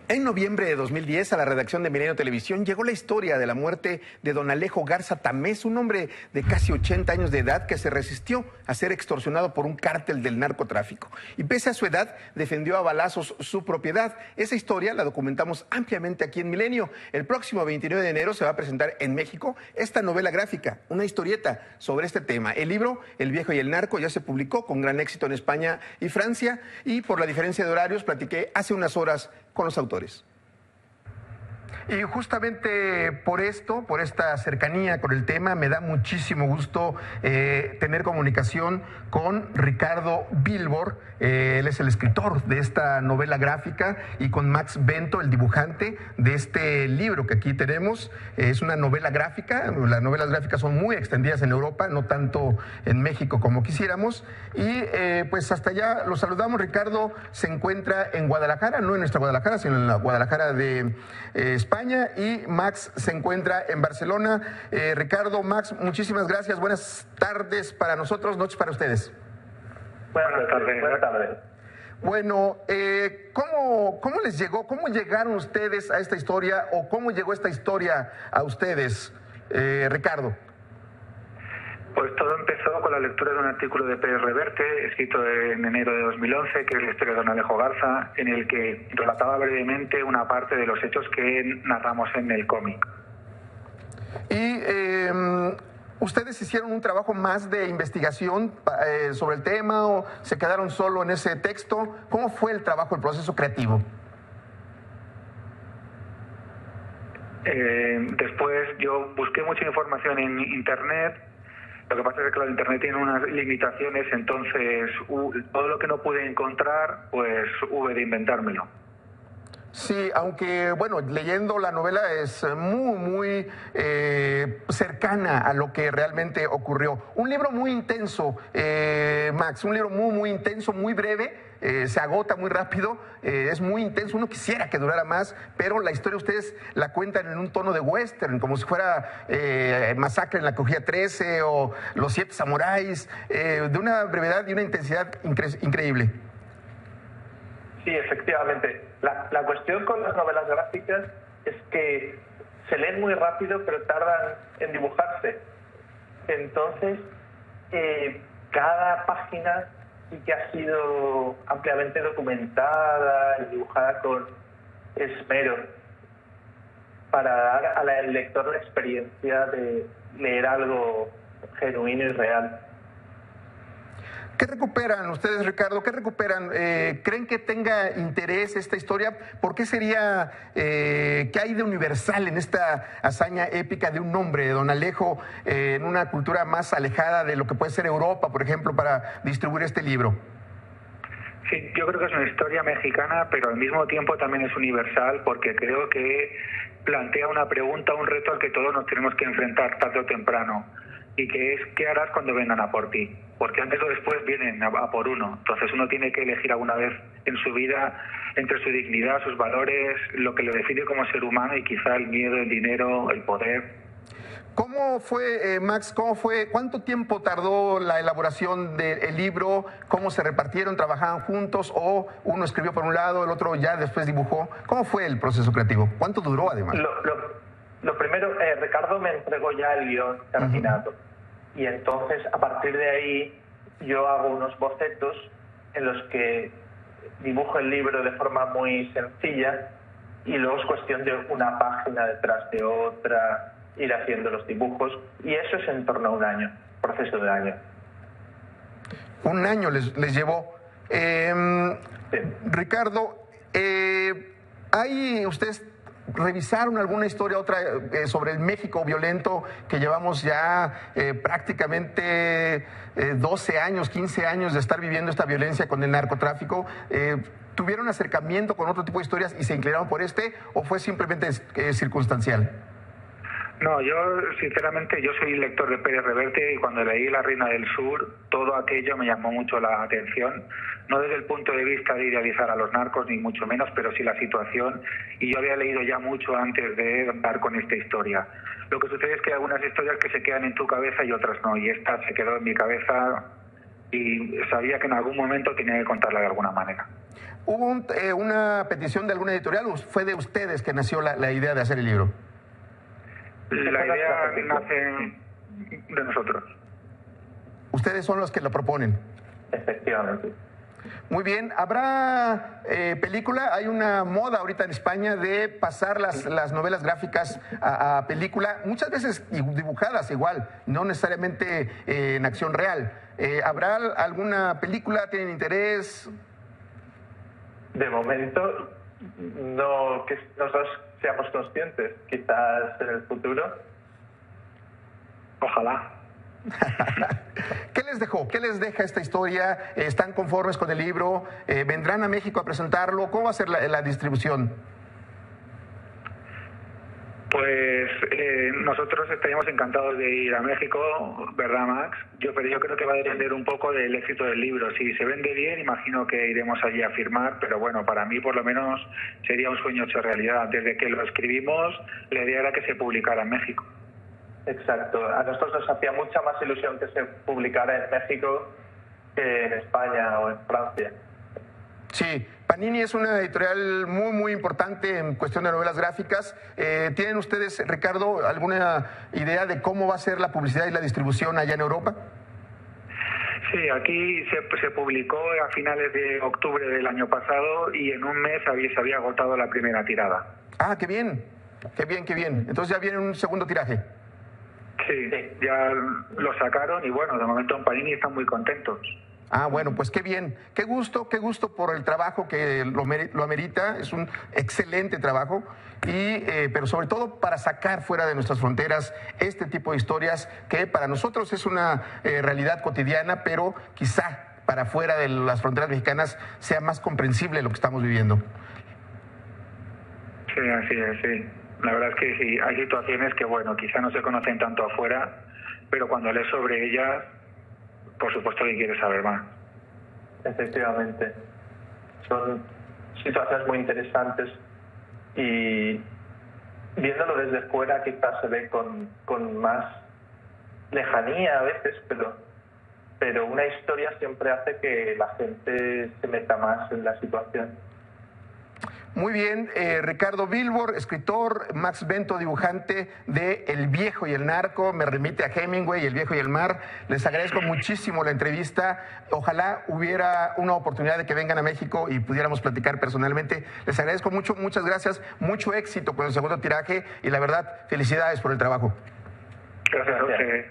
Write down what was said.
En noviembre de 2010, a la redacción de Milenio Televisión llegó la historia de la muerte de don Alejo Garza Tamés, un hombre de casi 80 años de edad que se resistió a ser extorsionado por un cártel del narcotráfico. Y pese a su edad, defendió a balazos su propiedad. Esa historia la documentamos ampliamente aquí en Milenio. El próximo 29 de enero se va a presentar en México esta novela gráfica, una historieta sobre este tema. El libro, El viejo y el narco, ya se publicó con gran éxito en España y Francia, y por la diferencia de horarios platiqué hace unas horas con los autores. Y justamente por esto, por esta cercanía con el tema, me da muchísimo gusto tener comunicación con Ricardo Bilbor. Él es el escritor de esta novela gráfica, y con Max Bento, el dibujante de este libro que aquí tenemos. Es una novela gráfica. Las novelas gráficas son muy extendidas en Europa, no tanto en México como quisiéramos. Y pues hasta allá los saludamos. Ricardo se encuentra en Guadalajara, no en nuestra Guadalajara, sino en la Guadalajara de España, y Max se encuentra en Barcelona. Ricardo, Max, muchísimas gracias. Buenas tardes para nosotros, noches para ustedes. Buenas tardes. Buenas tardes. Bueno, ¿cómo les llegó? ¿Cómo llegaron ustedes a esta historia, o cómo llegó esta historia a ustedes, Ricardo? Pues todo empezó con la lectura de un artículo de Pérez Reverte, escrito en enero de 2011, que es la historia de don Alejo Garza, en el que relataba brevemente una parte de los hechos que narramos en el cómic. Y ¿ustedes hicieron un trabajo más de investigación sobre el tema, o se quedaron solo en ese texto? ¿Cómo fue el trabajo, el proceso creativo? Después yo busqué mucha información en Internet. Lo que pasa es que, claro, Internet tiene unas limitaciones, entonces todo lo que no pude encontrar, pues hube de inventármelo. Sí, aunque, bueno, leyendo la novela es muy cercana a lo que realmente ocurrió. Un libro muy intenso, Max, un libro muy intenso, muy breve. Se agota muy rápido, es muy intenso. Uno quisiera que durara más, pero la historia ustedes la cuentan en un tono de western, como si fuera Masacre en la Cogía 13 o Los Siete Samuráis, de una brevedad y una intensidad increíble. Sí, efectivamente. La cuestión con las novelas gráficas es que se leen muy rápido, pero tardan en dibujarse. Entonces, cada página sí que ha sido ampliamente documentada y dibujada con esmero para dar al lector la experiencia de leer algo genuino y real. ¿Qué recuperan ustedes, Ricardo? ¿Qué recuperan? ¿Creen que tenga interés esta historia? ¿Por qué sería, qué hay de universal en esta hazaña épica de un hombre, de don Alejo, en una cultura más alejada de lo que puede ser Europa, por ejemplo, para distribuir este libro? Sí, yo creo que es una historia mexicana, pero al mismo tiempo también es universal, porque creo que plantea una pregunta, un reto al que todos nos tenemos que enfrentar tarde o temprano, y que es: ¿qué harás cuando vengan a por ti? Porque antes o después vienen a por uno. Entonces uno tiene que elegir alguna vez en su vida entre su dignidad, sus valores, lo que lo define como ser humano, y quizá el miedo, el dinero, el poder. ¿Cómo fue, Max? ¿Cuánto tiempo tardó la elaboración del libro? ¿Cómo se repartieron? ¿Trabajaban juntos, o uno escribió por un lado, el otro ya después dibujó? ¿Cómo fue el proceso creativo? ¿Cuánto duró, además? Lo primero, Ricardo me entregó ya el guión terminado. Y entonces, a partir de ahí, yo hago unos bocetos en los que dibujo el libro de forma muy sencilla, y luego es cuestión de una página detrás de otra, ir haciendo los dibujos, y eso es en torno a un año, proceso de año. Un año les llevó. Sí. Ricardo, ¿ustedes revisaron alguna historia, otra, sobre el México violento que llevamos ya prácticamente 12 años, 15 años de estar viviendo esta violencia con el narcotráfico? ¿Tuvieron acercamiento con otro tipo de historias y se inclinaron por o fue simplemente circunstancial? No, yo sinceramente yo soy lector de Pérez Reverte, y cuando leí La Reina del Sur, todo aquello me llamó mucho la atención, no desde el punto de vista de idealizar a los narcos, ni mucho menos, pero sí la situación, y yo había leído ya mucho antes de dar con esta historia. Lo que sucede es que hay algunas historias que se quedan en tu cabeza y otras no, y esta se quedó en mi cabeza y sabía que en algún momento tenía que contarla de alguna manera. ¿Hubo una petición de alguna editorial o fue de ustedes que nació la idea de hacer el libro? La idea nace de nosotros. Ustedes son los que lo proponen. Efectivamente. Muy bien, ¿habrá película? Hay una moda ahorita en España de pasar las novelas gráficas a película, muchas veces dibujadas igual, no necesariamente en acción real. ¿Habrá alguna película? ¿Tienen interés? De momento, no que nosotros seamos conscientes. Quizás en el futuro. Ojalá. ¿Qué les dejó? ¿Qué les deja esta historia? ¿Están conformes con el libro? ¿Vendrán a México a presentarlo? ¿Cómo va a ser la distribución? Pues nosotros estaríamos encantados de ir a México, ¿verdad, Max? Pero yo creo que va a depender un poco del éxito del libro. Si se vende bien, imagino que iremos allí a firmar, pero bueno, para mí por lo menos sería un sueño hecho realidad. Desde que lo escribimos, la idea era que se publicara en México. Exacto. A nosotros nos hacía mucha más ilusión que se publicara en México que en España o en Francia. Sí, Panini es una editorial muy importante en cuestión de novelas gráficas. ¿Tienen ustedes, Ricardo, alguna idea de cómo va a ser la publicidad y la distribución allá en Europa? Sí, aquí se publicó a finales de octubre del año pasado y en un mes se había agotado la primera tirada. Ah, qué bien, qué bien, qué bien. Entonces ya viene un segundo tiraje. Sí, ya lo sacaron y bueno, de momento en Panini están muy contentos. Ah, bueno, pues qué bien. Qué gusto por el trabajo que lo amerita. Es un excelente trabajo. Pero sobre todo para sacar fuera de nuestras fronteras este tipo de historias que para nosotros es una realidad cotidiana, pero quizá para fuera de las fronteras mexicanas sea más comprensible lo que estamos viviendo. Sí, así es, sí. La verdad es que sí, hay situaciones que, bueno, quizá no se conocen tanto afuera, pero cuando lees sobre ellas, por supuesto que quieres saber más. Efectivamente. Son situaciones muy interesantes y viéndolo desde fuera quizás se ve con más lejanía a veces, pero una historia siempre hace que la gente se meta más en la situación. Muy bien, Ricardo Bilbor, escritor, Max Bento, dibujante de El Viejo y el Narco, me remite a Hemingway, El Viejo y el Mar. Les agradezco muchísimo la entrevista. Ojalá hubiera una oportunidad de que vengan a México y pudiéramos platicar personalmente. Les agradezco mucho, muchas gracias, mucho éxito con el segundo tiraje y la verdad, felicidades por el trabajo. Gracias a usted.